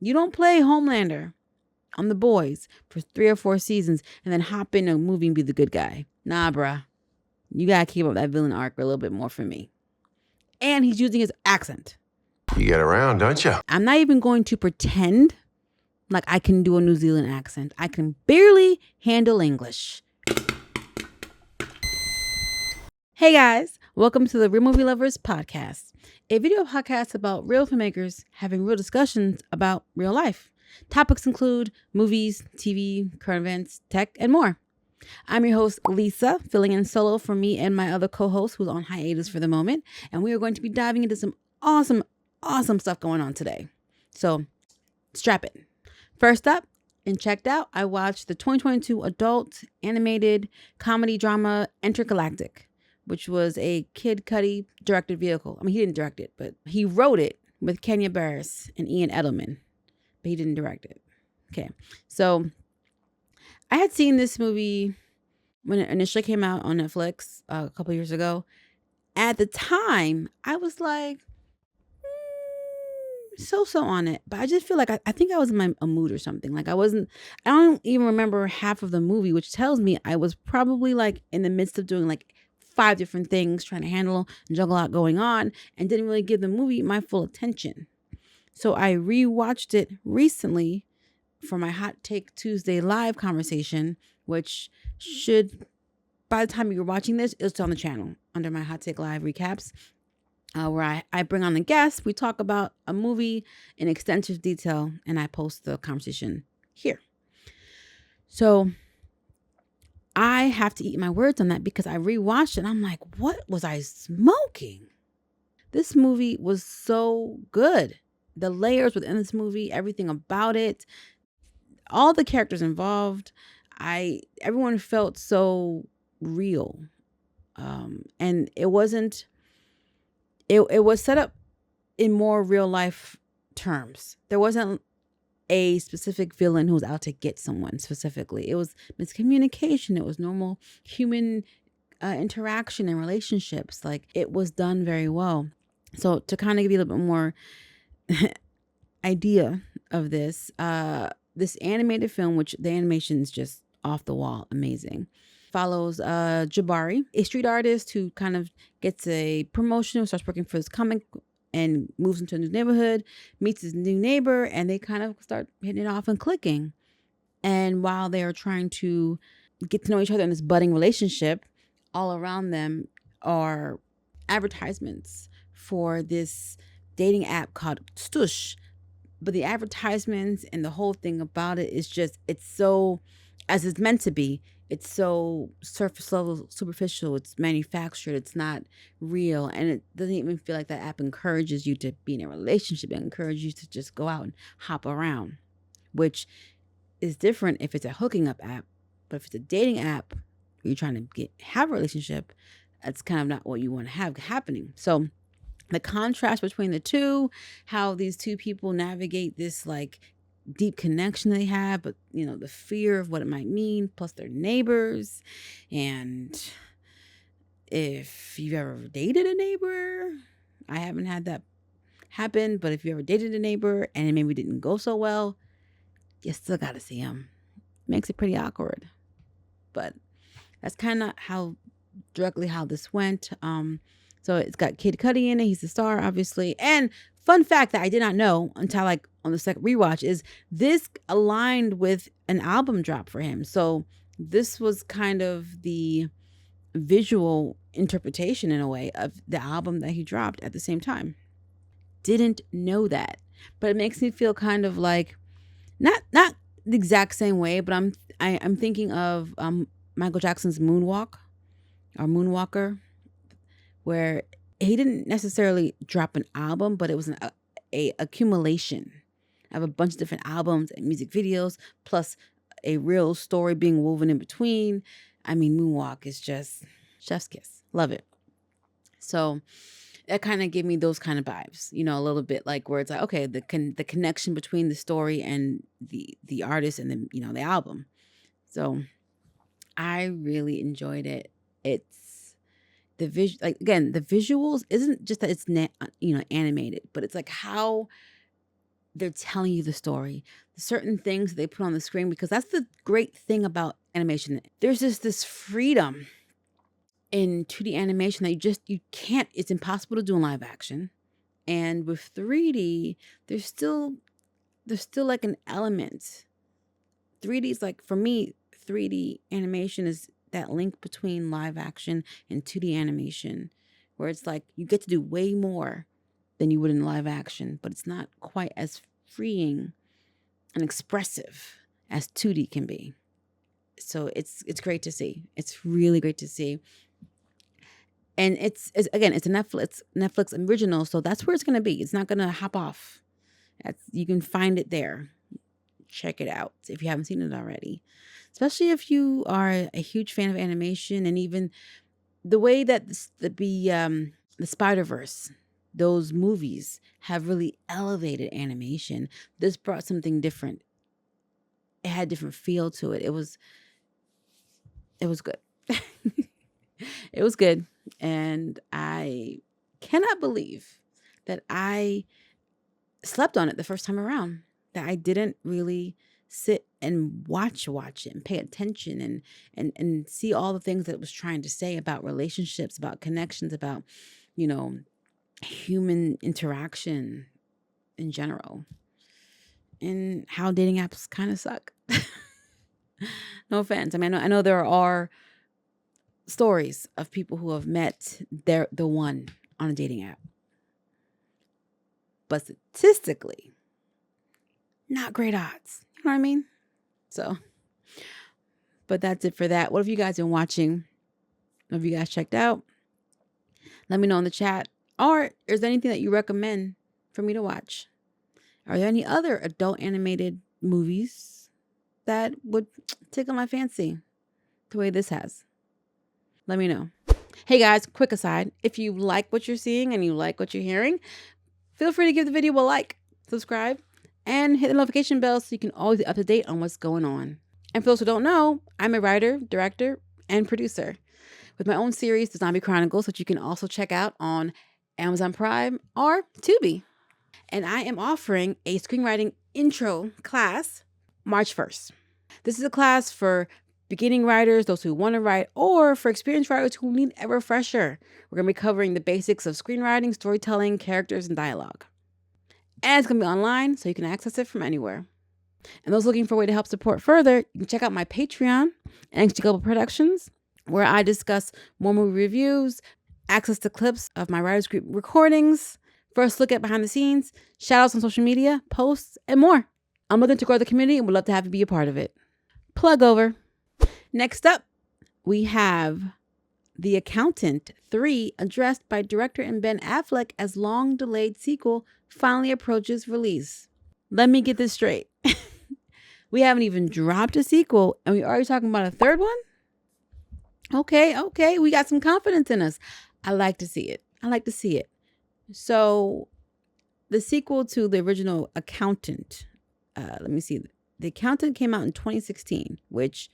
You don't play Homelander on The Boys for 3 or 4 seasons and then hop in a movie and be the good guy. Nah, bruh. You gotta keep up that villain arc a little bit more for me. And he's using his accent. You get around, don't you? I'm not even going to pretend like I can do a New Zealand accent. I can barely handle English. Hey guys, welcome to the Real Movie Lovers podcast, a video podcast about real filmmakers having real discussions about real life. Topics include movies, TV, current events, tech, and more. I'm your host, Lisa, filling in solo for me and my other co-host who's on hiatus for the moment, and we are going to be diving into some awesome stuff going on today. So, strap in. First up, and checked out, I watched the 2022 adult animated comedy drama Intergalactic, which was a Kid Cudi directed vehicle. I mean, he didn't direct it, but he wrote it with Kenya Barris and Ian Edelman, but he didn't direct it. Okay, so I had seen this movie when it initially came out on Netflix a couple years ago. At the time, I was like, so on it, but I just feel like I think I was in a mood or something. Like I don't even remember half of the movie, which tells me I was probably like in the midst of doing like 5 different things, trying to handle and juggle a lot going on, and didn't really give the movie my full attention. So I rewatched it recently for my Hot Take Tuesday live conversation, which should, by the time you're watching this, it's on the channel under my Hot Take Live recaps. Where I bring on the guests, we talk about a movie in extensive detail, and I post the conversation here. So I have to eat my words on that because I rewatched it and I'm like, what was I smoking? This movie was so good. The layers within this movie, everything about it, all the characters involved, everyone felt so real. And it wasn't, it was set up in more real life terms. There wasn't a specific villain who was out to get someone specifically. It was miscommunication. It was normal human interaction and relationships. Like, it was done very well. So to kind of give you a little bit more idea of this, this animated film, which the animation is just off the wall, amazing, follows Jabari, a street artist who kind of gets a promotion, starts working for his comic and moves into a new neighborhood, meets his new neighbor, and they kind of start hitting it off and clicking. And while they are trying to get to know each other in this budding relationship, all around them are advertisements for this dating app called Stush. But the advertisements and the whole thing about it is just, it's so, as it's meant to be, it's so surface level, superficial, it's manufactured, it's not real, and it doesn't even feel like that app encourages you to be in a relationship. It encourages you to just go out and hop around, which is different if it's a hooking up app. But if it's a dating app where you're trying to have a relationship, that's kind of not what you want to have happening. So the contrast between the two, how these two people navigate this like deep connection they have, but you know, the fear of what it might mean, plus their neighbors. And if you've ever dated a neighbor, I haven't had that happen, but if you ever dated a neighbor and it maybe didn't go so well, you still gotta see them. Makes it pretty awkward. But that's kind of directly how this went. So it's got Kid Cudi in it. He's the star, obviously. And fun fact that I did not know until like on the second rewatch is this aligned with an album drop for him. So this was kind of the visual interpretation in a way of the album that he dropped at the same time. Didn't know that, but it makes me feel kind of like not the exact same way, but I'm thinking of Michael Jackson's Moonwalk or Moonwalker, where he didn't necessarily drop an album, but it was a accumulation of a bunch of different albums and music videos, plus a real story being woven in between. I mean, Moonwalk is just chef's kiss. Love it. So that kind of gave me those kind of vibes, you know, a little bit like where it's like, okay, the connection between the story and the artist and the, you know, the album. So I really enjoyed it. It's the like again, the visuals isn't just that it's animated, but it's like how they're telling you the story. Certain things they put on the screen, because that's the great thing about animation. There's just this freedom in 2D animation that you can't, it's impossible to do in live action. And with 3D, there's still like an element. 3D is like, for me, 3D animation is that link between live action and 2D animation, where it's like you get to do way more than you would in live action, but it's not quite as freeing and expressive as 2D can be. So it's great to see. It's really great to see. And it's a Netflix original, so that's where it's going to be. It's not going to hop off. You can find it there. Check it out if you haven't seen it already. Especially if you are a huge fan of animation, and even the way that the Spider-Verse, those movies have really elevated animation. This brought something different. It had a different feel to it. It was good. It was good. And I cannot believe that I slept on it the first time around, that I didn't really sit and watch it and pay attention and see all the things that it was trying to say about relationships, about connections, about, human interaction in general, and how dating apps kind of suck. No offense. I mean, I know there are stories of people who have met the one on a dating app, but statistically, not great odds. You know what I mean? So, but that's it for that. What have you guys been watching? What have you guys checked out? Let me know in the chat. Or is there anything that you recommend for me to watch? Are there any other adult animated movies that would tickle my fancy the way this has? Let me know. Hey guys, quick aside. If you like what you're seeing and you like what you're hearing, feel free to give the video a like, subscribe, and hit the notification bell so you can always be up to date on what's going on. And for those who don't know, I'm a writer, director, and producer with my own series, The Zombie Chronicles, which you can also check out on Amazon Prime or Tubi. And I am offering a screenwriting intro class March 1st. This is a class for beginning writers, those who want to write, or for experienced writers who need a refresher. We're going to be covering the basics of screenwriting, storytelling, characters, and dialogue. And it's going to be online, so you can access it from anywhere. And those looking for a way to help support further, you can check out my Patreon, NXG Global Productions, where I discuss more movie reviews, access to clips of my writers group recordings, first look at behind the scenes, shout outs on social media, posts, and more. I'm looking to grow the community and would love to have you be a part of it. Plug over. Next up, we have The Accountant 3, addressed by director and Ben Affleck as long-delayed sequel finally approaches release. Let me get this straight. We haven't even dropped a sequel, and we're already talking about a third one? Okay. We got some confidence in us. I like to see it. So, the sequel to the original Accountant, let me see. The Accountant came out in 2016, which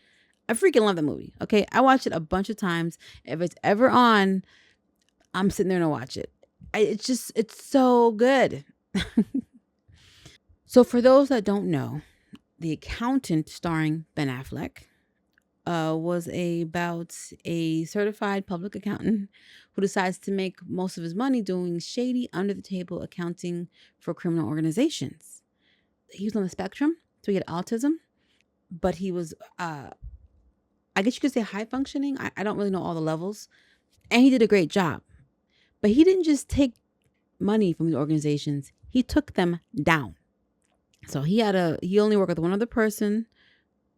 I freaking love the movie. Okay, I watched it a bunch of times. If it's ever on, I'm sitting there to watch it. It's so good. So for those that don't know, The Accountant, starring Ben Affleck, was about a certified public accountant who decides to make most of his money doing shady, under-the-table accounting for criminal organizations. He was on the spectrum, so he had autism, but he was, I guess you could say, high functioning. I don't really know all the levels. And he did a great job. But he didn't just take money from these organizations. He took them down. So he only worked with one other person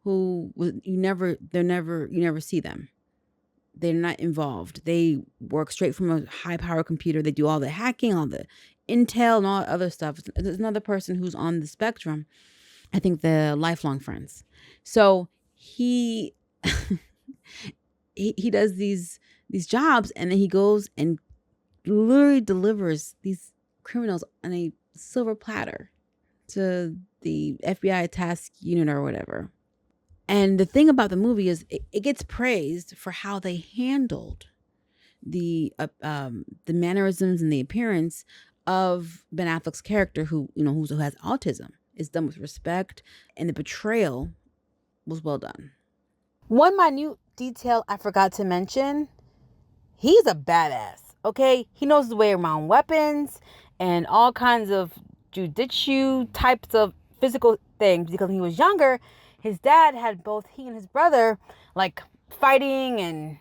who was, you never see them. They're not involved. They work straight from a high power computer. They do all the hacking, all the intel, and all other stuff. There's another person who's on the spectrum. I think the lifelong friends. So he he does these jobs, and then he goes and literally delivers these criminals on a silver platter to the FBI task unit or whatever. And the thing about the movie is it gets praised for how they handled the mannerisms and the appearance of Ben Affleck's character, who has autism, is done with respect, and the betrayal was well done. One minute detail I forgot to mention: he's a badass. Okay, he knows his way around weapons and all kinds of jujitsu types of physical things. Because when he was younger, his dad had both he and his brother like fighting and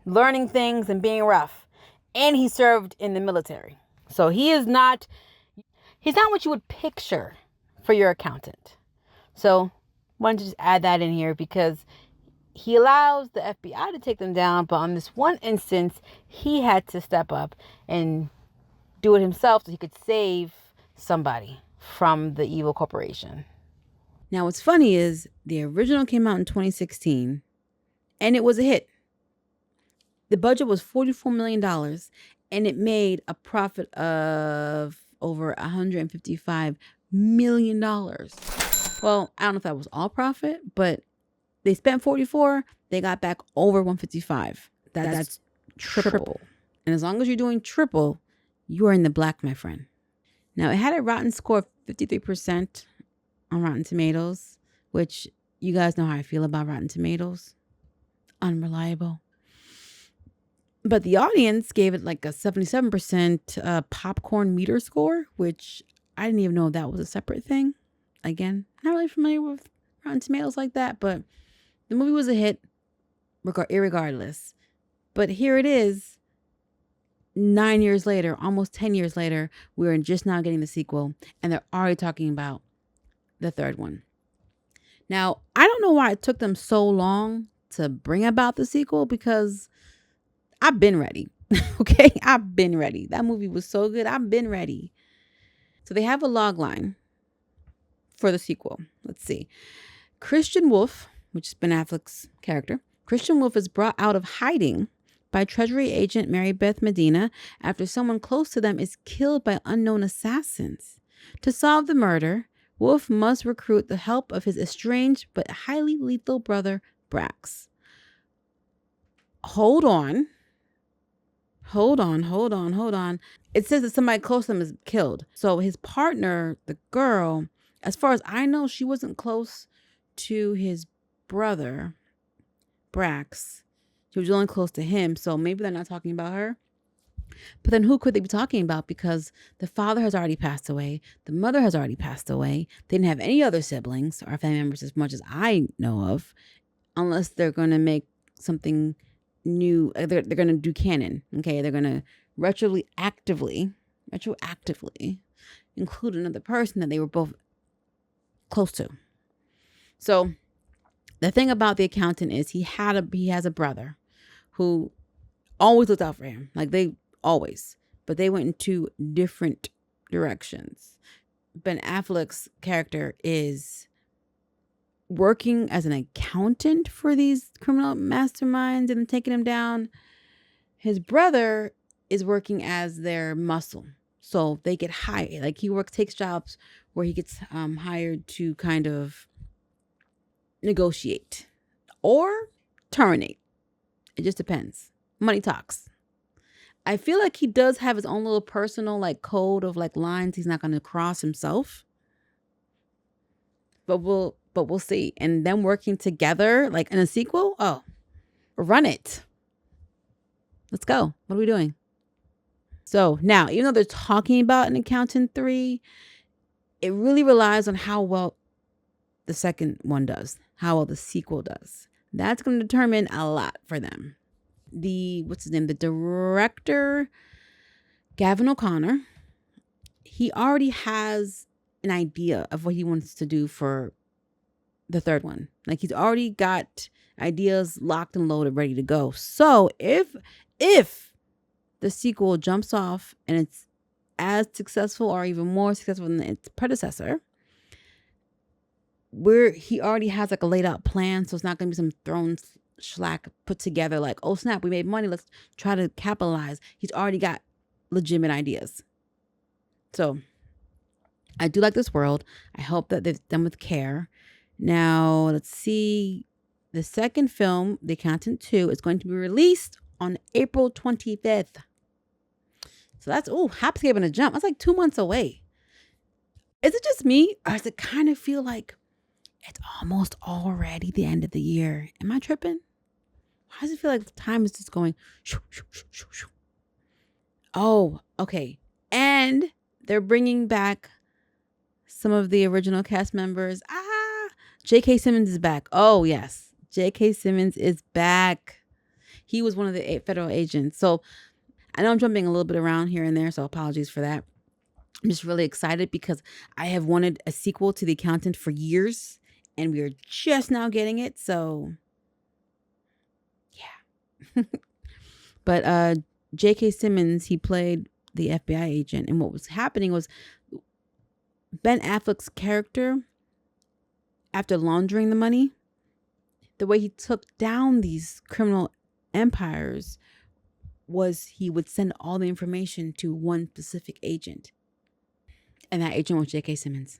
learning things and being rough, and he served in the military. So he's not what you would picture for your accountant. So wanted to just add that in here because he allows the FBI to take them down, but on this one instance, he had to step up and do it himself so he could save somebody from the evil corporation. Now, what's funny is the original came out in 2016, and it was a hit. The budget was $44 million, and it made a profit of over $155 million. Well, I don't know if that was all profit, but they spent 44, they got back over 155. That's triple. And as long as you're doing triple, you are in the black, my friend. Now, it had a rotten score of 53% on Rotten Tomatoes, which you guys know how I feel about Rotten Tomatoes. Unreliable. But the audience gave it like a 77% popcorn meter score, which I didn't even know that was a separate thing. Again, not really familiar with Rotten Tomatoes like that, but the movie was a hit irregardless. But here it is, 9 years later, almost 10 years later, we're just now getting the sequel, and they're already talking about the third one. Now, I don't know why it took them so long to bring about the sequel, because I've been ready. Okay, I've been ready. That movie was so good. I've been ready. So they have a log line for the sequel. Let's see. Christian Wolf, which is Ben Affleck's character, Christian Wolf is brought out of hiding by Treasury agent Mary Beth Medina after someone close to them is killed by unknown assassins. To solve the murder, Wolf must recruit the help of his estranged but highly lethal brother, Brax. Hold on. It says that somebody close to him is killed. So his partner, the girl, as far as I know, she wasn't close to his brother, Brax. She was only close to him. So maybe they're not talking about her. But then who could they be talking about? Because the father has already passed away. The mother has already passed away. They didn't have any other siblings or family members as much as I know of, unless they're going to make something new. They're going to do canon. Okay. They're going to retroactively include another person that they were both close to. So the thing about the accountant is he has a brother who always looked out for him. Like they always, but they went in two different directions. Ben Affleck's character is working as an accountant for these criminal masterminds and taking them down. His brother is working as their muscle. So they get hired. Like he takes jobs where he gets hired to kind of negotiate or terminate. It just depends. Money talks. I feel like he does have his own little personal like code of like lines he's not going to cross himself. But we'll see. And them working together like in a sequel, run it. Let's go. What are we doing? So now, even though they're talking about an Accountant 3, it really relies on how well the second one does, how well the sequel does. That's going to determine a lot for them. The director, Gavin O'Connor, he already has an idea of what he wants to do for the third one. Like he's already got ideas locked and loaded, ready to go. So if the sequel jumps off and it's as successful or even more successful than its predecessor, he already has like a laid out plan. So it's not going to be some thrown schlack put together like, oh snap, we made money, let's try to capitalize. He's already got legitimate ideas. So I do like this world. I hope that they've done with care. Now let's see. The second film, The Accountant 2, is going to be released on April 25th. So that's, Hap's giving a jump. That's like 2 months away. Is it just me, or does it kind of feel like it's almost already the end of the year? Am I tripping? Why does it feel like time is just going shoo, shoo, shoo, shoo, shoo? Oh, okay. And they're bringing back some of the original cast members. J.K. Simmons is back. Oh, yes. J.K. Simmons is back. He was one of the federal agents. So I know I'm jumping a little bit around here and there, so apologies for that. I'm just really excited because I have wanted a sequel to The Accountant for years, and we are just now getting it. So, yeah. But J.K. Simmons, he played the FBI agent, and what was happening was Ben Affleck's character, after laundering the money, the way he took down these criminal empires was he would send all the information to one specific agent. And that agent was J.K. Simmons.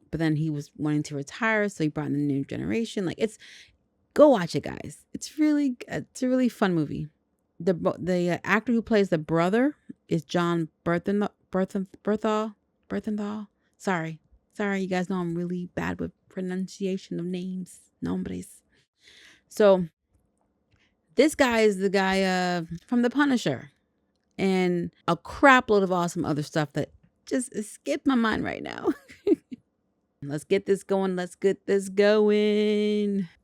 But then he was wanting to retire, so he brought in the new generation. Like, go watch it, guys. It's a really fun movie. The actor who plays the brother is John Berthenthal. Sorry, you guys know I'm really bad with pronunciation of names, nombres. So this guy is the guy from The Punisher, and a crap load of awesome other stuff that just escaped my mind right now. Let's get this going.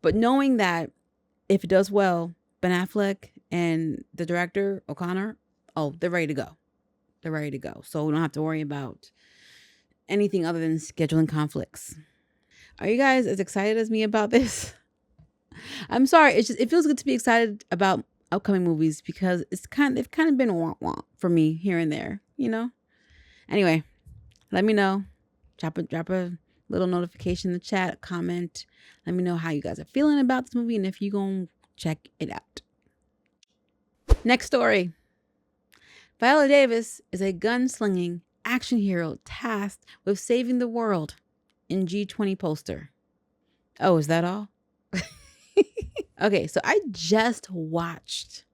But knowing that if it does well, Ben Affleck and the director, O'Connor, they're ready to go. So we don't have to worry about anything other than scheduling conflicts. Are you guys as excited as me about this? I'm sorry. It feels good to be excited about upcoming movies because they've kind of been womp for me here and there, Anyway, let me know. Drop a little notification in the chat, comment. Let me know how you guys are feeling about this movie and if you're going to check it out. Next story. Viola Davis is a gun-slinging action hero tasked with saving the world in G20 poster. Oh, is that all? Okay, so I just watched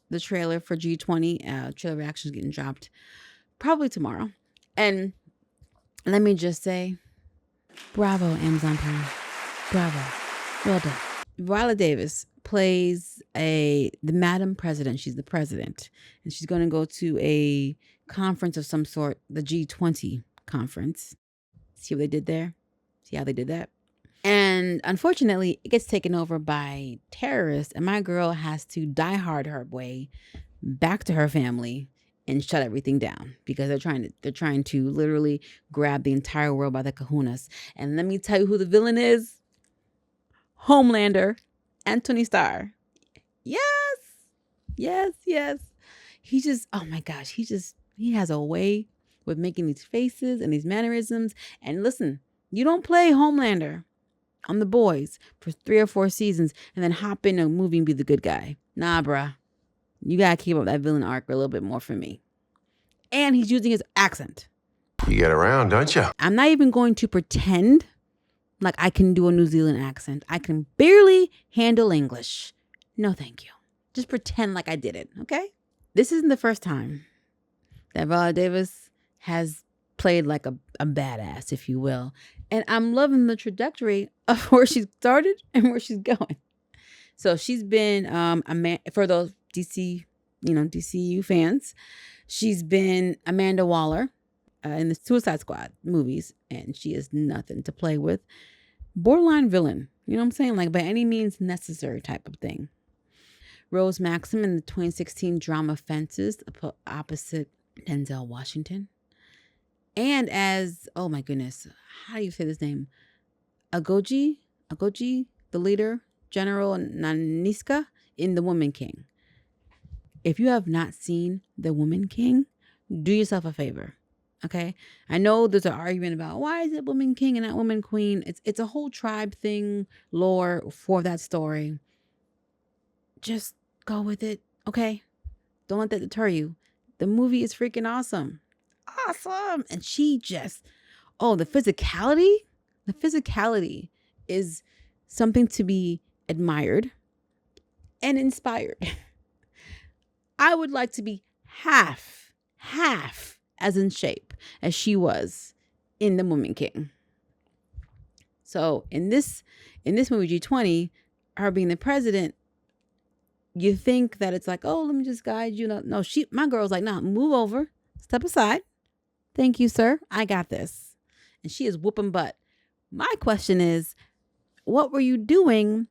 the trailer for G20. Trailer reactions getting dropped probably tomorrow. And let me just say, bravo, Amazon Prime. Bravo. Well done. Viola Davis plays the Madam President. She's the president. And she's going to go to a conference of some sort, the G20 conference. See what they did there? See how they did that? And unfortunately, it gets taken over by terrorists. And my girl has to die hard her way back to her family and shut everything down because they're trying to literally grab the entire world by the kahunas. And let me tell you who the villain is. Homelander, Anthony Starr. Yes. He just, oh my gosh, he has a way with making these faces and these mannerisms. And listen, you don't play Homelander on The Boys for 3 or 4 seasons and then hop in a movie and be the good guy. Nah, bruh. You gotta keep up that villain arc a little bit more for me. And he's using his accent. You get around, don't you? I'm not even going to pretend like I can do a New Zealand accent. I can barely handle English. No, thank you. Just pretend like I did it, okay? This isn't the first time that Viola Davis has played like a badass, if you will. And I'm loving the trajectory of where she started and where she's going. So she's been for those DCU fans, she's been Amanda Waller in the Suicide Squad movies, and she is nothing to play with. Borderline villain, you know what I'm saying? Like by any means necessary type of thing. Rose Maxim in the 2016 drama Fences opposite Denzel Washington. And as, oh my goodness, how do you say this name? Agoji, the leader, General Naniska in The Woman King. If you have not seen The Woman King, do yourself a favor. Okay. I know there's an argument about why is it Woman King and not Woman Queen. It's a whole tribe thing, lore for that story. Just go with it. Okay. Don't let that deter you. The movie is freaking awesome. And she just, the physicality is something to be admired and inspired. I would like to be half as in shape as she was in The Woman King. So in this movie G20, her being the president, you think that it's like, oh, let me just guide you. No, my girl's like, nah, move over, step aside. Thank you, sir. I got this. And she is whooping butt. My question is, what were you doing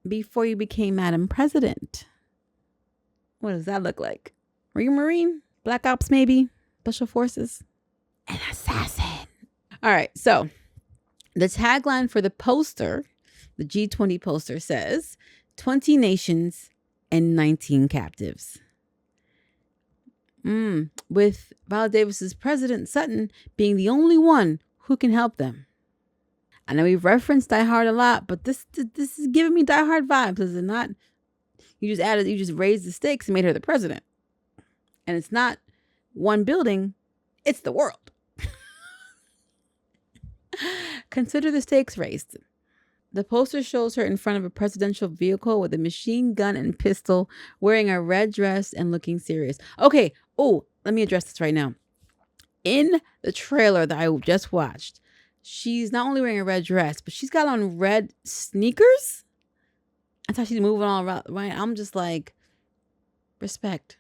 before you became Madam President? What does that look like? Were you Marine? Black Ops maybe? Special Forces? An assassin. All right, so the tagline for the poster, the G20 poster says, 20 nations and 19 captives. With Viola Davis's President Sutton being the only one who can help them. I know we've referenced Die Hard a lot, but this is giving me Die Hard vibes, is it not? You just raised the stakes and made her the president. And it's not one building, it's the world. Consider the stakes raised. The poster shows her in front of a presidential vehicle with a machine gun and pistol, wearing a red dress and looking serious. Okay. Oh, let me address this right now. In the trailer that I just watched, she's not only wearing a red dress, but she's got on red sneakers. That's how she's moving all around. Right? I'm just like, respect.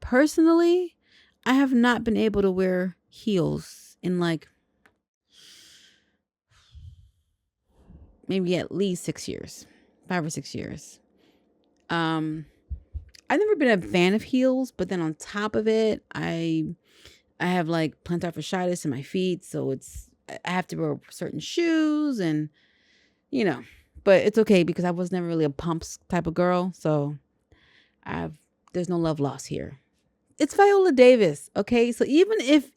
Personally, I have not been able to wear heels in like maybe at least 6 years, 5 or 6 years. I've never been a fan of heels, but then on top of it, I have like plantar fasciitis in my feet, so I have to wear certain shoes, and but it's okay because I was never really a pumps type of girl, so there's no love lost here. It's Viola Davis, okay? So even if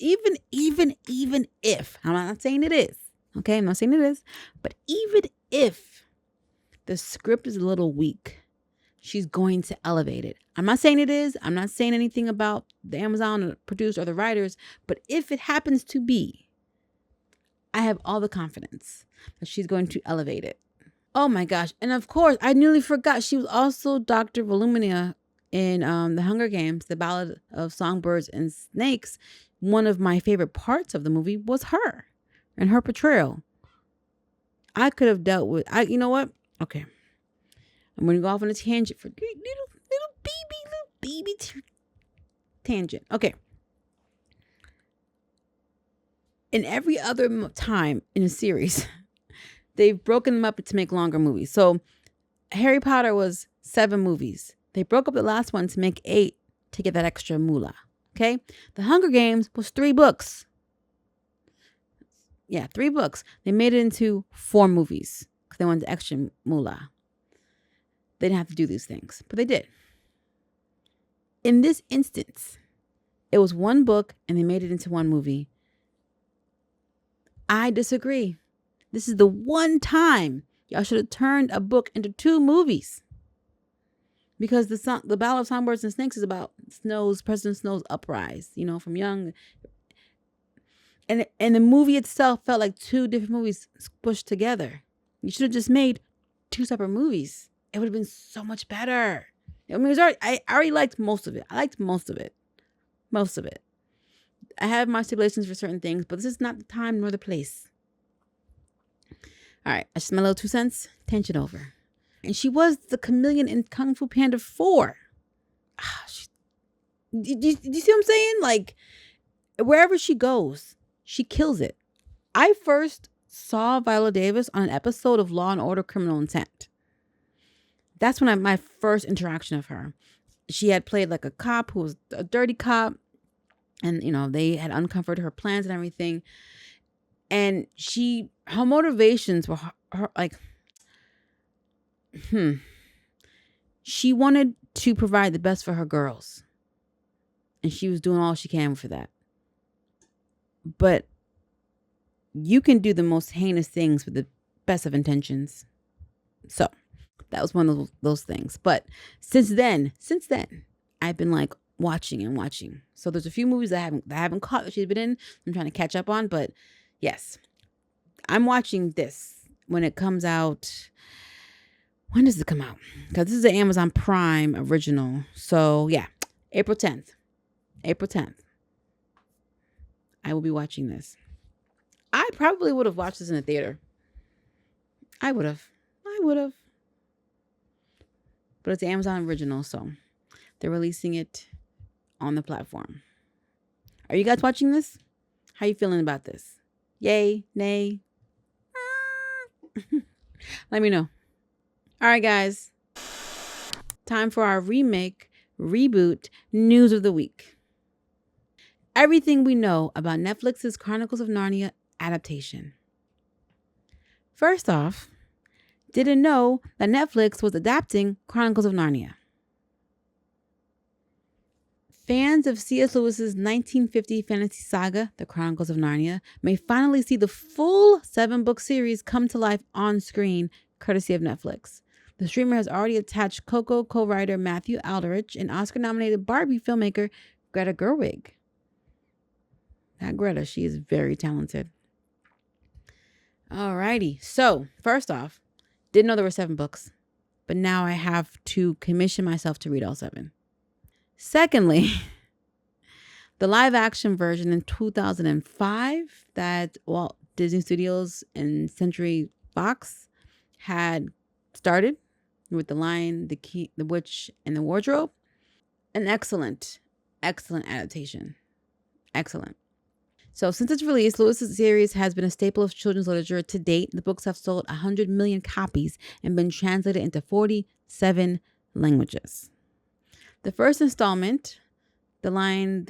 I'm not saying it is, okay? I'm not saying it is, but even if the script is a little weak, she's going to elevate it. I'm not saying it is. I'm not saying anything about the Amazon producer or the writers, but if it happens to be, I have all the confidence that she's going to elevate it. Oh my gosh. And of course, I nearly forgot, she was also Dr. Volumnia in The Hunger Games, The Ballad of Songbirds and Snakes. One of my favorite parts of the movie was her and her portrayal. I could have dealt with, you know what? Okay. I'm going to go off on a tangent for little baby tangent. Okay. In every other time in a series, they've broken them up to make longer movies. So Harry Potter was 7 movies. They broke up the last one to make 8 to get that extra moolah. Okay. The Hunger Games was 3 books. Yeah, 3 books. They made it into 4 movies because they wanted the extra moolah. They didn't have to do these things, but they did. In this instance, it was 1 book and they made it into 1 movie. I disagree. This is the one time y'all should have turned a book into 2 movies. Because the Ballad of Songbirds and Snakes is about President Snow's uprise, from young. And the movie itself felt like 2 different movies pushed together. You should have just made 2 separate movies. It would have been so much better. I mean, I already liked most of it. I liked most of it. Most of it. I have my stipulations for certain things, but this is not the time nor the place. All right, that's just my little 2 cents. Tension over. And she was the chameleon in Kung Fu Panda 4. Do you see what I'm saying? Like, wherever she goes, she kills it. I first saw Viola Davis on an episode of Law and Order: Criminal Intent. That's when my first interaction of her. She had played like a cop who was a dirty cop. And, they had uncovered her plans and everything. And her motivations were her like, she wanted to provide the best for her girls. And she was doing all she can for that. But you can do the most heinous things with the best of intentions. So that was one of those things. But since then, I've been like watching and watching. So there's a few movies that I haven't caught that she's been in. I'm trying to catch up on. But yes, I'm watching this when it comes out When does it come out? Because this is an Amazon Prime original. So yeah, April 10th. April 10th. I will be watching this. I probably would have watched this in the theater. I would have. But it's an Amazon original, so they're releasing it on the platform. Are you guys watching this? How you feeling about this? Yay? Nay? Let me know. All right, guys. Time for our remake, reboot, news of the week. Everything we know about Netflix's Chronicles of Narnia adaptation. First off, didn't know that Netflix was adapting Chronicles of Narnia. Fans of C.S. Lewis's 1950 fantasy saga, The Chronicles of Narnia, may finally see the full 7-book series come to life on screen, courtesy of Netflix. The streamer has already attached Coco co-writer Matthew Aldrich and Oscar-nominated Barbie filmmaker Greta Gerwig. That Greta, she is very talented. Alrighty, so first off, didn't know there were 7 books, but now I have to commission myself to read all 7. Secondly, the live action version in 2005 that Walt Disney Studios and Century Fox had started with The Lion, the King, the Witch, and the Wardrobe. An excellent adaptation. Excellent. So since its release, Lewis's series has been a staple of children's literature to date. The books have sold 100 million copies and been translated into 47 languages. The first installment, The Lion,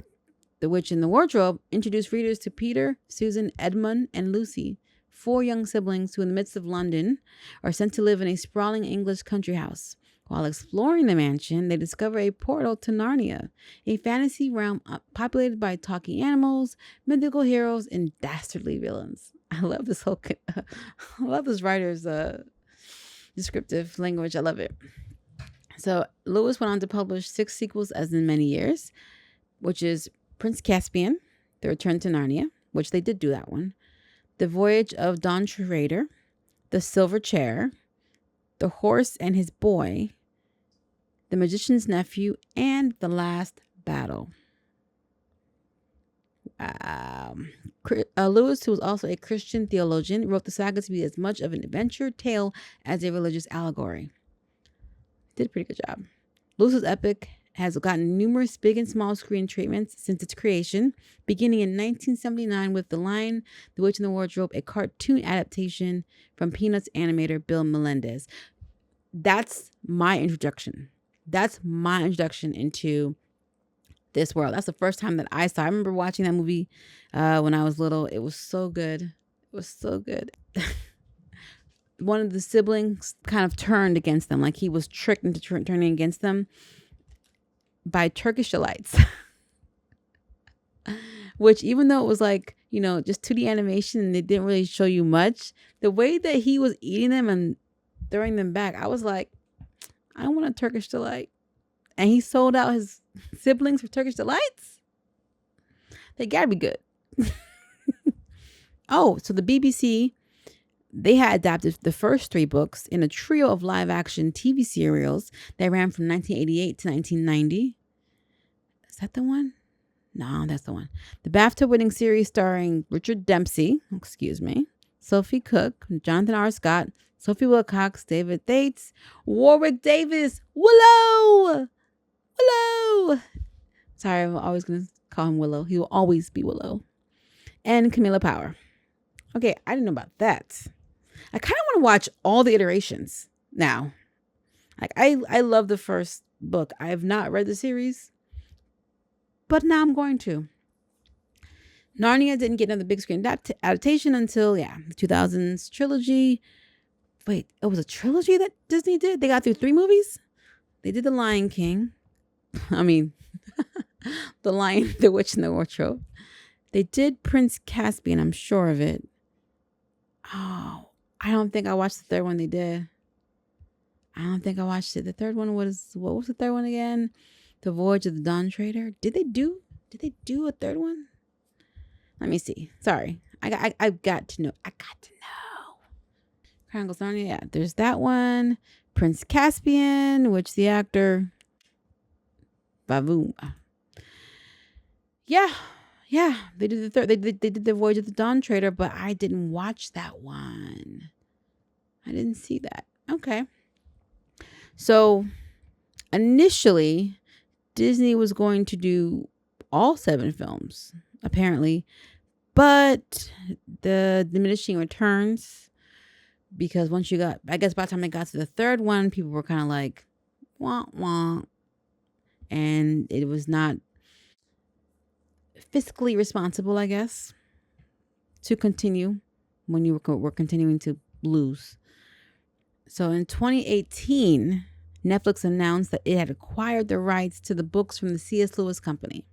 the Witch, and the Wardrobe, introduced readers to Peter, Susan, Edmund, and Lucy, 4 young siblings who in the midst of London are sent to live in a sprawling English country house. While exploring the mansion, they discover a portal to Narnia, a fantasy realm populated by talking animals, mythical heroes, and dastardly villains. I love this I love this writer's descriptive language. I love it. So Lewis went on to publish 6 sequels as in many years, which is Prince Caspian, The Return to Narnia, which they did do that one, The Voyage of Don Schrader, The Silver Chair, The Horse and His Boy, The Magician's Nephew, and The Last Battle. Lewis, who was also a Christian theologian, wrote the saga to be as much of an adventure tale as a religious allegory. Did a pretty good job. Lewis's epic has gotten numerous big and small screen treatments since its creation, beginning in 1979 with The Lion, the Witch, and the Wardrobe, a cartoon adaptation from Peanuts animator Bill Melendez. That's my introduction. That's my introduction into this world. That's the first time that I saw. I remember watching that movie when I was little. It was so good. It was so good. One of the siblings kind of turned against them, like he was tricked into turning against them by Turkish delights. Which, even though it was like, you know, just 2D animation and they didn't really show you much, the way that he was eating them and throwing them back, I was like, I want a Turkish delight. And he sold out his siblings for Turkish delights. They gotta be good. Oh, so the BBC, they had adapted the first 3 books in a trio of live action TV serials that ran from 1988 to 1990. Is that the one? No, that's the one. The BAFTA winning series starring Richard Dempsey, Sophie Cook, Jonathan R. Scott, Sophie Wilcox, David Thwaites, Warwick Davis, Willow. Sorry, I'm always going to call him Willow. He will always be Willow. And Camilla Power. Okay, I didn't know about that. I kind of want to watch all the iterations now. Like I love the first book. I have not read the series, but now I'm going to. Narnia didn't get another big screen adaptation until the 2000s trilogy. Wait, it was a trilogy that Disney did? They got through 3 movies? They did The Lion King. I mean, The Lion, the Witch, and the Wardrobe. They did Prince Caspian, I'm sure of it. Oh, I don't think I watched the third one they did. I don't think I watched it. The third one was, what was the third one again? The Voyage of the Dawn Trader. Did they do a third one? Let me see. Sorry. I got to know. Chronicles Narnia. Yeah, there's that one. Prince Caspian, which the actor Bavoom. Yeah. They did the third. They did the Voyage of the Dawn Treader, but I didn't watch that one. I didn't see that. Okay. So initially, Disney was going to do all 7 films, apparently, but the diminishing returns, because once you got, I guess by the time they got to the third one, people were kind of like, wah, wah. And it was not fiscally responsible, I guess, to continue when you were continuing to lose. So in 2018, Netflix announced that it had acquired the rights to the books from the C.S. Lewis Company,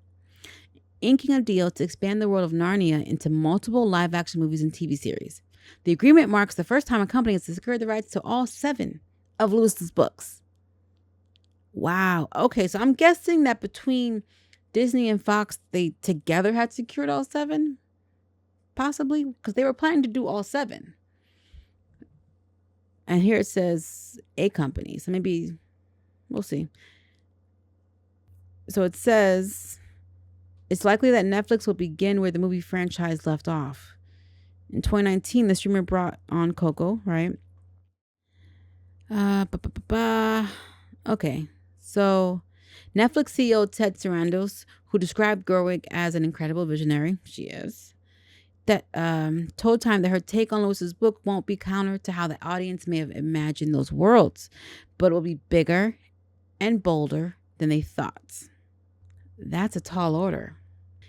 inking a deal to expand the world of Narnia into multiple live-action movies and TV series. The agreement marks the first time a company has secured the rights to all 7 of Lewis's books. Wow. Okay, so I'm guessing that between Disney and Fox, they together had secured all 7, possibly, because they were planning to do all 7. And here it says a company, so maybe we'll see. So it says it's likely that Netflix will begin where the movie franchise left off. In 2019, the streamer brought on Coco, right? Okay, so Netflix CEO Ted Sarandos, who described Gerwig as an incredible visionary, she is, that told Time that her take on Lewis's book won't be counter to how the audience may have imagined those worlds, but it will be bigger and bolder than they thought. That's a tall order.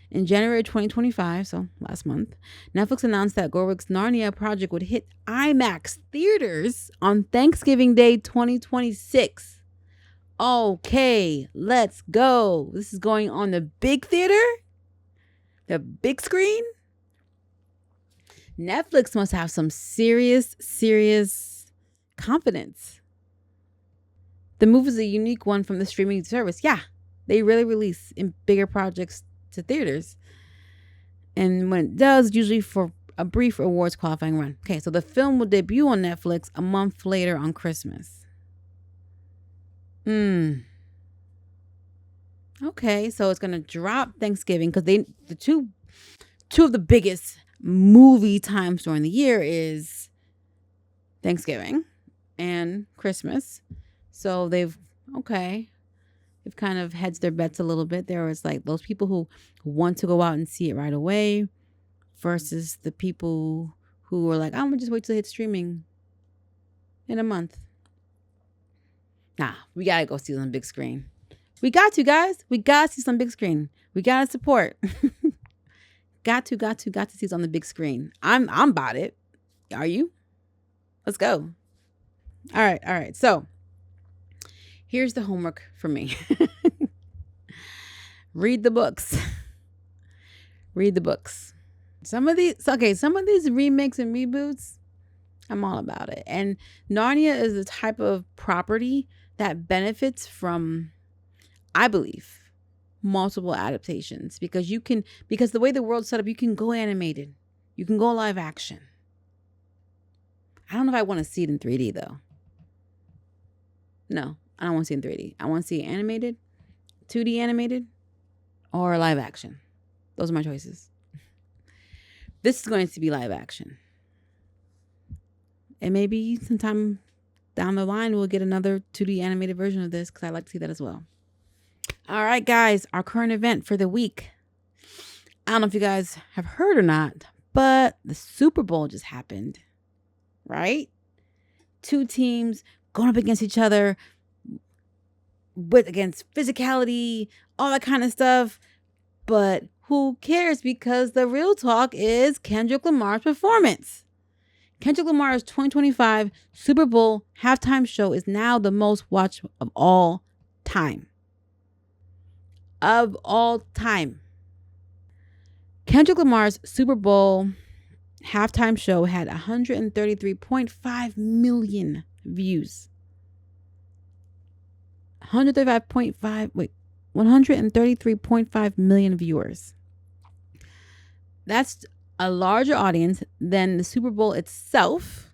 In January 2025, so last month, Netflix announced that Gerwig's Narnia project would hit IMAX theaters on Thanksgiving Day 2026. Okay, let's go. This is going on the big theater? The big screen? Netflix must have some serious confidence. The move is a unique one from the streaming service. Yeah, they really release in bigger projects to theaters. And when it does, usually for a brief awards qualifying run. Okay, so the film will debut on Netflix a month later on Christmas. Okay, so it's gonna drop Thanksgiving because the two of the biggest movie times during the year is Thanksgiving and Christmas. So they've kind of hedged their bets a little bit. There was like those people who want to go out and see it right away versus the people who were like, I'm gonna just wait till it hits streaming in a month. Nah, we gotta go see it on the big screen. We got to, guys. We gotta see some big screen. We gotta support. got to see it on the big screen. I'm about it. Are you? Let's go. All right. So here's the homework for me. Read the books. Some of these remakes and reboots, I'm all about it. And Narnia is the type of property that benefits from, I believe, multiple adaptations because the way the world's set up, you can go animated, you can go live action. I don't know if I want to see it in 3D though. No, I don't want to see it in 3D. I want to see it animated, 2D animated, or live action. Those are my choices. This is going to be live action. And maybe sometime down the line, we'll get another 2D animated version of this because I'd like to see that as well. All right, guys, our current event for the week. I don't know if you guys have heard or not, but the Super Bowl just happened, right? 2 teams going up against each other against physicality, all that kind of stuff. But who cares? Because the real talk is Kendrick Lamar's performance. Kendrick Lamar's 2025 Super Bowl halftime show is now the most watched of all time. Kendrick Lamar's Super Bowl halftime show had 133.5 million views. 133.5 million viewers. That's a larger audience than the Super Bowl itself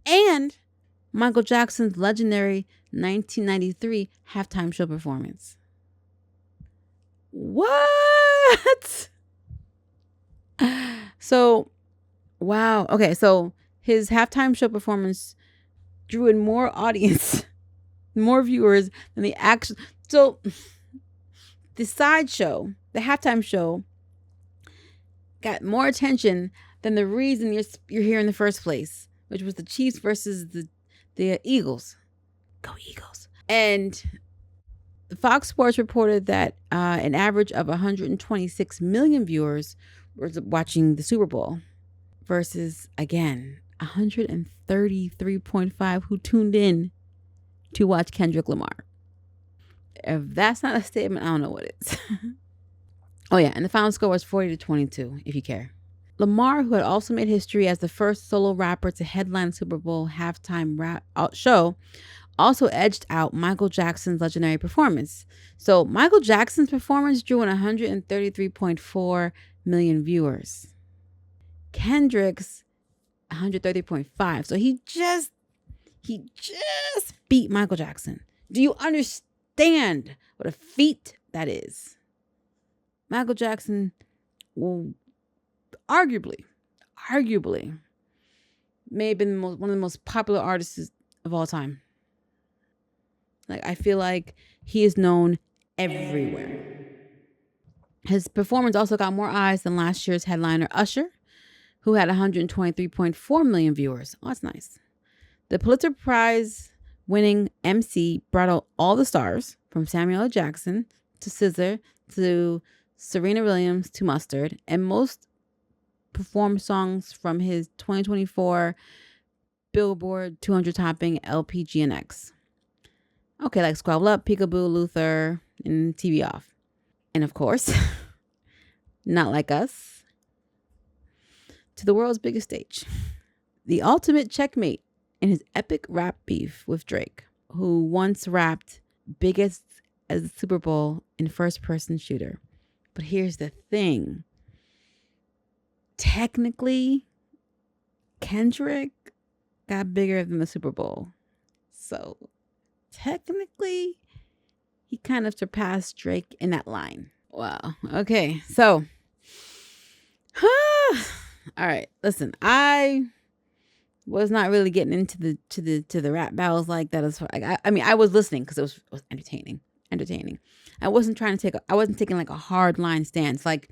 and Michael Jackson's legendary 1993 halftime show performance. What? So, wow. Okay, so his halftime show performance drew in more audience, more viewers than the actual. So, the sideshow, the halftime show, got more attention than the reason you're here in the first place, which was the Chiefs versus the Eagles. Go Eagles! And Fox Sports reported that an average of 126 million viewers were watching the Super Bowl versus, again, 133.5 who tuned in to watch Kendrick Lamar. If that's not a statement, I don't know what is. Oh, yeah, and the final score was 40-22, if you care. Lamar, who had also made history as the first solo rapper to headline Super Bowl halftime rap show, also edged out Michael Jackson's legendary performance. So Michael Jackson's performance drew in 133.4 million viewers. Kendrick's 130.5. So he just beat Michael Jackson. Do you understand what a feat that is? Michael Jackson, well, arguably, may have been one of the most popular artists of all time. Like, I feel like he is known everywhere. His performance also got more eyes than last year's headliner Usher, who had 123.4 million viewers. Oh, that's nice. The Pulitzer Prize winning MC brought out all the stars, from Samuel L. Jackson to SZA to Serena Williams to Mustard, and most performed songs from his 2024 Billboard 200 topping LP GNX. Okay, like Squabble Up, Peekaboo, Luther, and TV Off. And of course, Not Like Us, to the world's biggest stage. The ultimate checkmate in his epic rap beef with Drake, who once rapped biggest as the Super Bowl in first-person shooter. But here's the thing. Technically, Kendrick got bigger than the Super Bowl. So, technically, he kind of surpassed Drake in that line. Wow. Okay. So, all right. Listen, I was not really getting into the rap battles like that. I mean, I was listening because it was entertaining. I wasn't taking like a hard line stance. Like,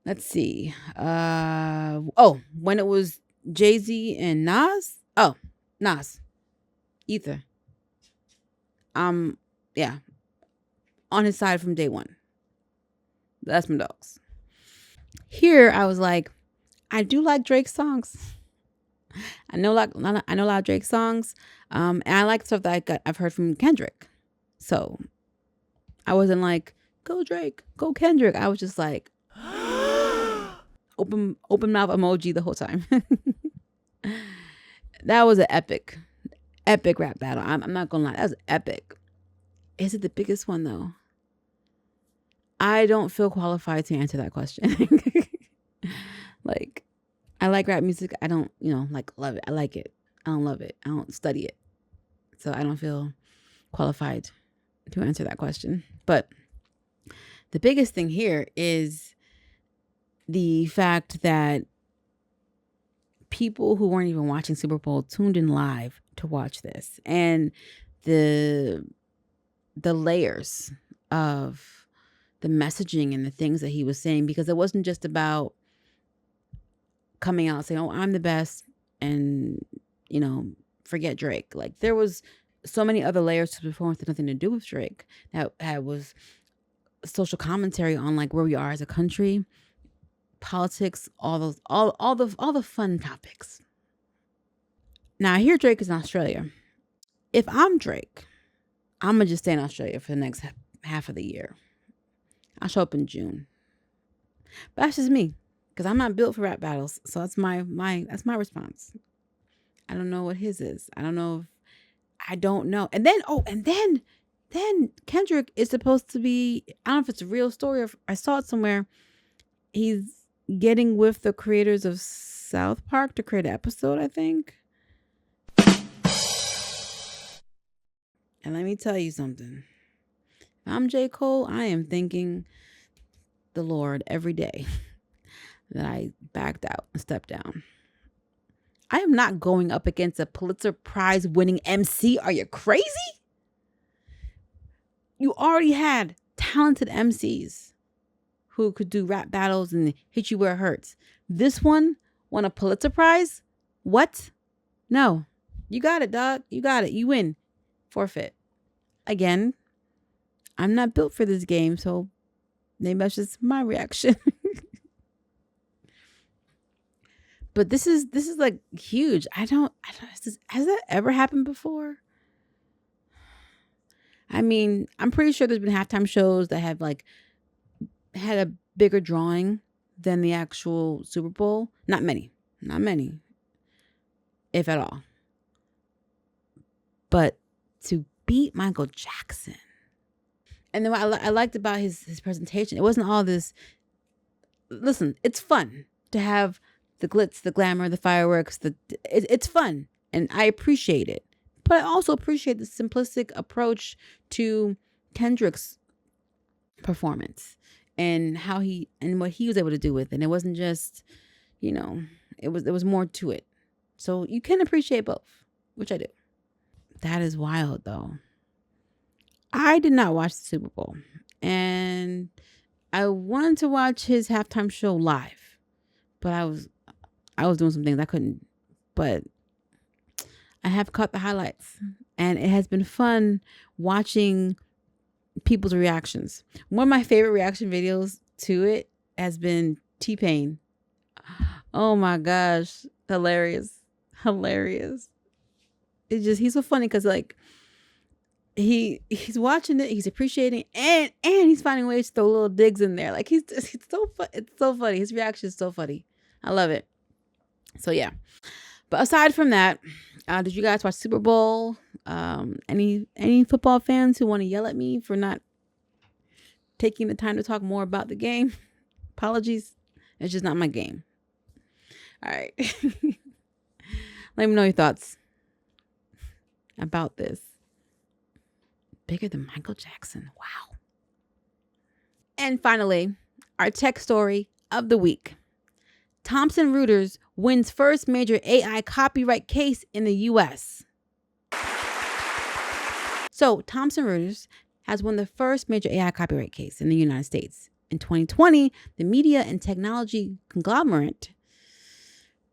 let's see. When it was Jay-Z and Nas. Oh, Nas. Ether. Yeah. On his side from day one. That's my dogs. Here, I was like, I do like Drake's songs. I know a lot of Drake's songs. And I like stuff that I've heard from Kendrick. So I wasn't like, go Drake, go Kendrick. I was just like, open mouth emoji the whole time. That was an epic rap battle. I'm not gonna lie, that was epic. Is it the biggest one though? I don't feel qualified to answer that question. Like, I like rap music. I don't, love it. I like it. I don't love it. I don't study it. So I don't feel qualified to answer that question. But the biggest thing here is the fact that people who weren't even watching Super Bowl tuned in live to watch this, and the layers of the messaging and the things that he was saying, because it wasn't just about coming out saying, oh, I'm the best, and forget Drake. Like, there was so many other layers to the performance that had nothing to do with Drake. That was social commentary on like where we are as a country, politics, all the fun topics. Now, I hear Drake is in Australia. If I'm Drake, I'm gonna just stay in Australia for the next half of the year. I'll show up in June. But that's just me, because I'm not built for rap battles. So that's my response. I don't know what his is. I don't know. And then Kendrick is supposed to be, I don't know if it's a real story or I saw it somewhere. He's getting with the creators of South Park to create an episode, I think. And let me tell you something. If I'm J. Cole, I am thanking the Lord every day that I backed out and stepped down. I am not going up against a Pulitzer Prize winning MC. Are you crazy? You already had talented MCs who could do rap battles and hit you where it hurts. This one won a Pulitzer Prize? What? No. You got it, dog. You got it. You win. Forfeit. Again, I'm not built for this game, so maybe that's just my reaction. But this is like huge. I don't has that ever happened before? I mean, I'm pretty sure there's been halftime shows that have like had a bigger drawing than the actual Super Bowl. Not many, if at all. But to beat Michael Jackson, and then what I liked about his presentation, it wasn't all this. Listen, it's fun to have the glitz, the glamour, the fireworks. It's fun, and I appreciate it. But I also appreciate the simplistic approach to Kendrick's performance and how what he was able to do with it. And it wasn't just, there was more to it. So you can appreciate both, which I do. That is wild, though. I did not watch the Super Bowl, and I wanted to watch his halftime show live, but I was doing some things I couldn't. But I have caught the highlights, and it has been fun watching people's reactions. One of my favorite reaction videos to it has been T-Pain. Oh my gosh, hilarious. He's so funny because like he's watching it, he's appreciating, and he's finding ways to throw little digs in there. Like it's so funny. His reaction is so funny. I love it. So yeah. But aside from that, did you guys watch Super Bowl? Any football fans who want to yell at me for not taking the time to talk more about the game? Apologies. It's just not my game. All right. Let me know your thoughts about this. Bigger than Michael Jackson. Wow. And finally, our tech story of the week. Thomson Reuters wins first major AI copyright case in the U.S. So Thomson Reuters has won the first major AI copyright case in the United States. In 2020, the media and technology conglomerate,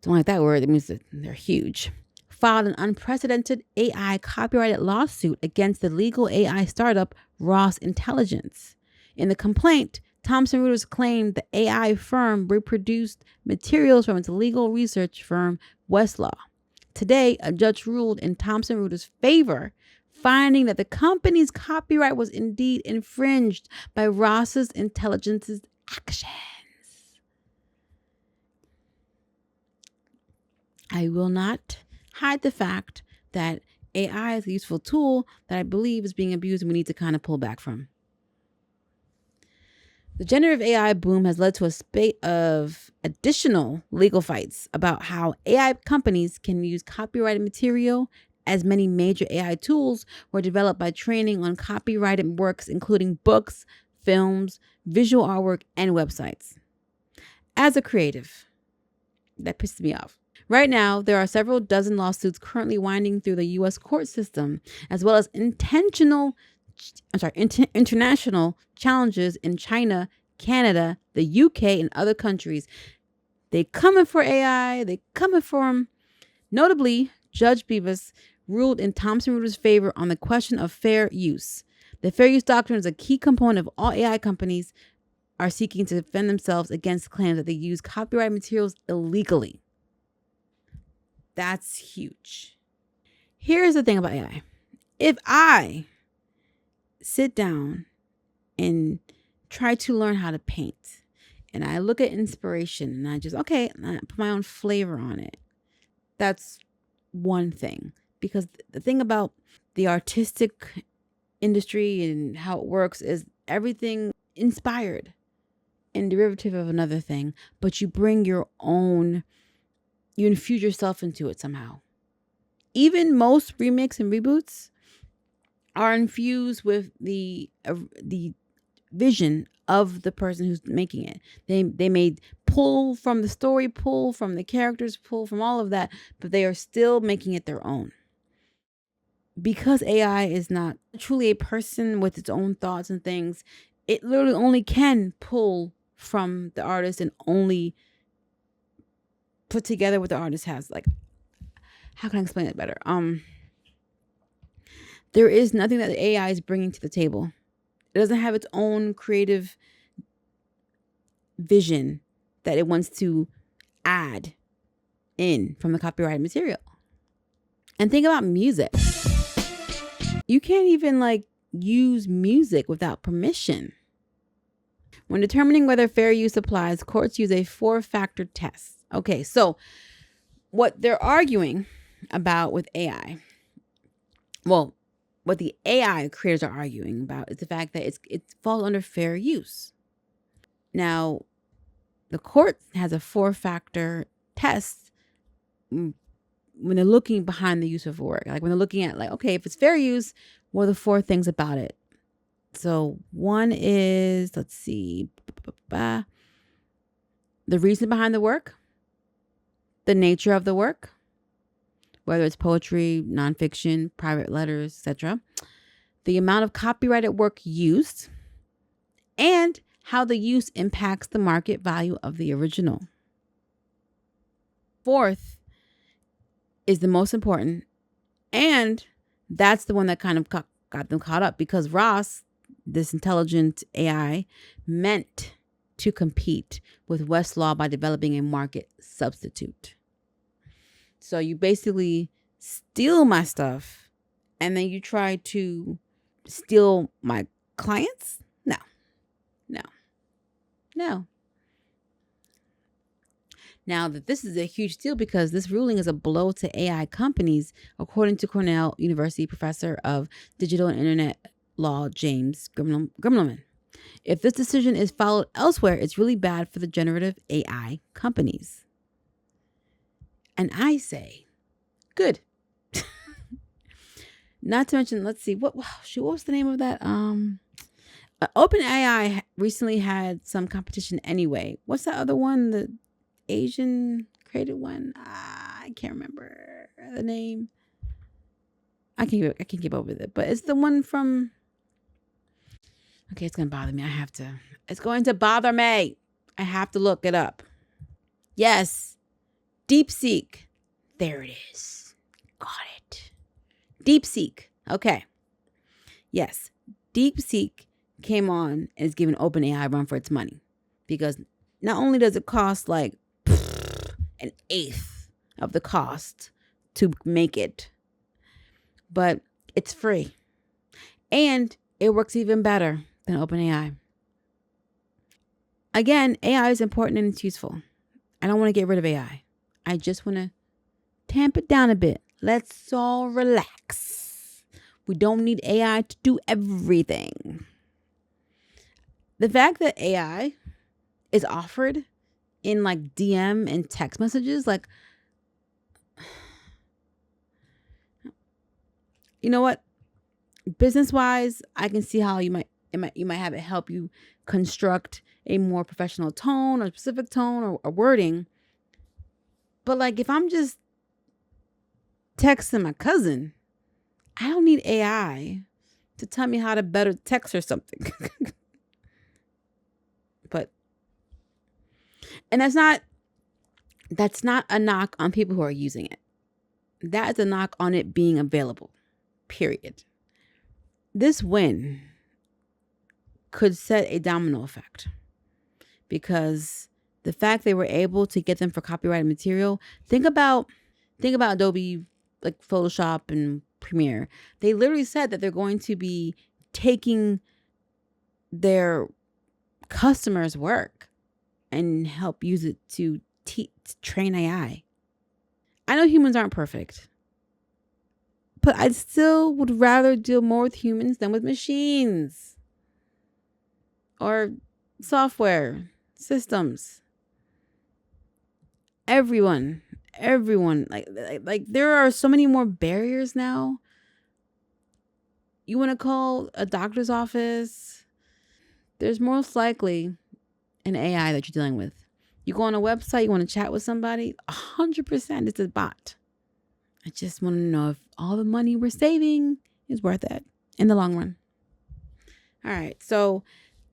don't like that word, it means that they're huge, filed an unprecedented AI copyrighted lawsuit against the legal AI startup Ross Intelligence. In the complaint, Thomson Reuters claimed the AI firm reproduced materials from its legal research firm Westlaw. Today, a judge ruled in Thomson Reuters' favor, finding that the company's copyright was indeed infringed by Ross Intelligence's actions. I will not hide the fact that AI is a useful tool that I believe is being abused and we need to kind of pull back from. The generative AI boom has led to a spate of additional legal fights about how AI companies can use copyrighted material, as many major AI tools were developed by training on copyrighted works, including books, films, visual artwork, and websites. As a creative, that pisses me off. Right now, there are several dozen lawsuits currently winding through the U.S. court system, as well as international challenges in China, Canada, the UK, and other countries. They coming for AI. They coming for them. Notably, Judge Bevis ruled in Thomson Reuters' favor on the question of fair use. The fair use doctrine is a key component of all AI companies are seeking to defend themselves against claims that they use copyright materials illegally. That's huge. Here's the thing about AI. If I sit down and try to learn how to paint, and I look at inspiration and I put my own flavor on it, that's one thing. Because the thing about the artistic industry and how it works is everything inspired and derivative of another thing, but you bring your own, you infuse yourself into it somehow. Even most remakes and reboots are infused with the vision of the person who's making it. They may pull from the story, pull from the characters, pull from all of that, but they are still making it their own. Because AI is not truly a person with its own thoughts and things, it literally only can pull from the artist and only put together what the artist has. Like, how can I explain it better? There is nothing that the AI is bringing to the table. It doesn't have its own creative vision that it wants to add in from the copyrighted material. And think about music. You can't even like use music without permission. When determining whether fair use applies, courts use a 4-factor test. Okay, so what they're arguing about with AI, well, what the AI creators are arguing about is the fact that it falls under fair use. Now, the court has a 4-factor test when they're looking behind the use of work. Like when they're looking at like, okay, if it's fair use, what are the 4 things about it? So one is, let's see, the reason behind the work, the nature of the work, whether it's poetry, nonfiction, private letters, etc., the amount of copyrighted work used, and how the use impacts the market value of the original. 4th is the most important, and that's the one that kind of got them caught up because Ross, this intelligent AI, meant to compete with Westlaw by developing a market substitute. So you basically steal my stuff and then you try to steal my clients? No. Now that this is a huge deal because this ruling is a blow to AI companies, according to Cornell University professor of digital and internet law, James Grimmelman. If this decision is followed elsewhere, it's really bad for the generative AI companies. And I say, good. Not to mention, let's see, what was the name of that? OpenAI recently had some competition anyway. What's that other one? The Asian created one? I can't remember the name. I can't keep up with it, but it's the one from. Okay, it's gonna bother me. It's going to bother me. I have to look it up. Yes, DeepSeek. There it is. Got it. DeepSeek. Okay. Yes, DeepSeek came on and is giving OpenAI a run for its money because not only does it cost like an eighth of the cost to make it, but it's free and it works even better than OpenAI. Again, AI is important and it's useful. I don't want to get rid of AI. I just want to tamp it down a bit. Let's all relax. We don't need AI to do everything. The fact that AI is offered in like DM and text messages, like, you know what? Business wise, I can see how you might have it help you construct a more professional tone or specific tone or wording. But like if I'm just texting my cousin, I don't need AI to tell me how to better text or something. And that's not a knock on people who are using it. That is a knock on it being available. Period. This win could set a domino effect because the fact they were able to get them for copyrighted material. Think about Adobe, like Photoshop and Premiere. They literally said that they're going to be taking their customers' work and help use it to train AI. I know humans aren't perfect, but I still would rather deal more with humans than with machines or software systems. Everyone, like there are so many more barriers now You want to call a doctor's office, there's most likely an AI that you're dealing with. You go on a website, you want to chat with somebody, 100% it's a bot. I just want to know if all the money we're saving is worth it in the long run. All right. So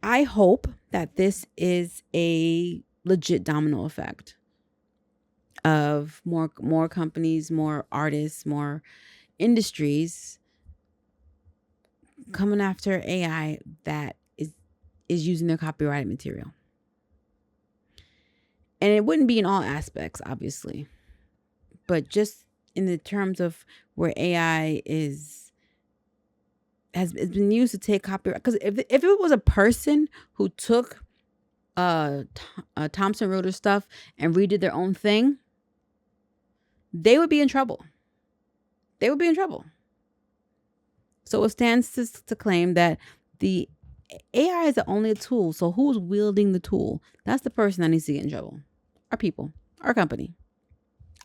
I hope that this is a legit domino effect of more companies, more artists, more industries coming after AI that is using their copyrighted material. And it wouldn't be in all aspects, obviously, but just in the terms of where AI has been used to take copyright. Because if it was a person who took Thompson Reuters stuff and redid their own thing, they would be in trouble. They would be in trouble. So it stands to claim that the AI is only a tool. So who's wielding the tool? That's the person that needs to get in trouble. Our people, our company.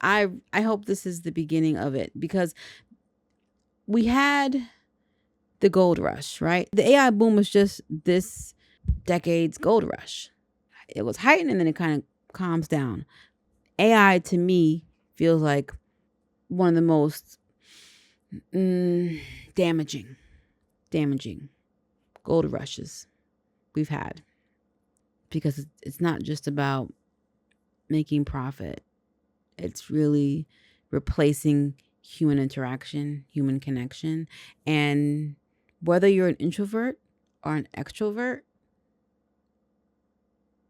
I hope this is the beginning of it, because we had the gold rush, right? The AI boom was just this decade's gold rush. It was heightened and then it kind of calms down. AI to me feels like one of the most damaging gold rushes we've had, because it's not just about making profit. It's really replacing human interaction, human connection. And whether you're an introvert or an extrovert,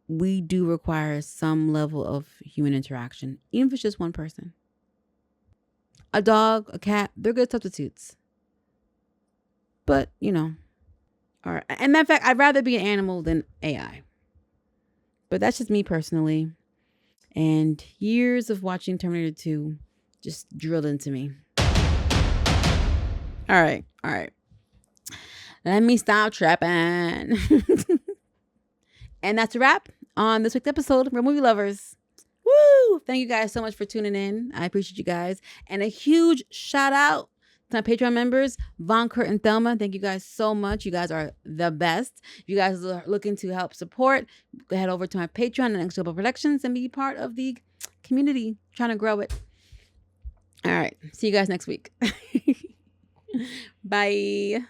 we do require some level of human interaction, even if it's just one person. A dog, a cat, they're good substitutes. But, all right. And matter of fact, I'd rather be an animal than AI. But that's just me personally. And years of watching Terminator 2 just drilled into me. All right. Let me stop trapping. And that's a wrap on this week's episode of Real Movie Lovers. Woo! Thank you guys so much for tuning in. I appreciate you guys. And a huge shout out to my Patreon members, Von, Kurt, and Thelma. Thank you guys so much. You guys are the best. If you guys are looking to help support, go head over to my Patreon, NXG Global Productions, and be part of the community, trying to grow it. All right. See you guys next week. Bye.